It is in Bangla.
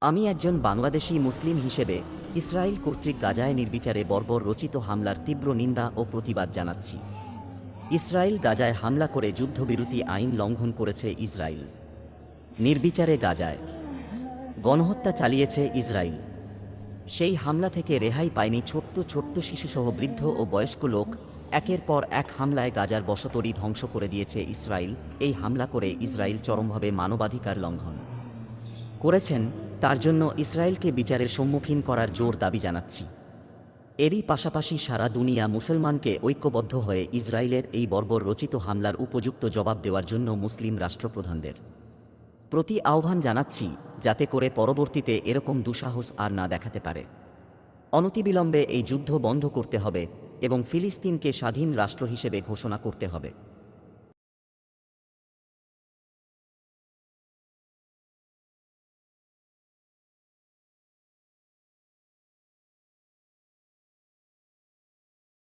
আমি একজন বাংলাদেশী মুসলিম হিসেবে ইসরায়েল কর্তৃক গাজায় নির্বিচারে বর্বর রচিত হামলার তীব্র নিন্দা ও প্রতিবাদ জানাচ্ছি। ইসরায়েল গাজায় হামলা করে যুদ্ধবিরতি আইন লঙ্ঘন করেছে। ইসরায়েল নির্বিচারে গাজায় গণহত্যা চালিয়েছে। ইসরায়েল সেই হামলা থেকে রেহাই পায়নি ছোট্ট ছোট্ট শিশুসহ বৃদ্ধ ও বয়স্ক লোক। একের পর এক হামলায় গাজার বসতরি ধ্বংস করে দিয়েছে ইসরায়েল। এই হামলা করে ইসরায়েল চরমভাবে মানবাধিকার লঙ্ঘন করেছেন। তার জন্য ইসরায়েলকে বিচারের সম্মুখীন করার জোর দাবি জানাচ্ছি। এরই পাশাপাশি সারা দুনিয়া মুসলমানকে ঐক্যবদ্ধ হয়ে ইসরায়েলের এই বর্বর রচিত হামলার উপযুক্ত জবাব দেওয়ার জন্য মুসলিম রাষ্ট্রপ্রধানদের প্রতি আহ্বান জানাচ্ছি, যাতে করে পরবর্তীতে এরকম দুঃসাহস আর না দেখাতে পারে। অনতিবিলম্বে এই যুদ্ধ বন্ধ করতে হবে এবং ফিলিস্তিনকে স্বাধীন রাষ্ট্র হিসেবে ঘোষণা করতে হবে।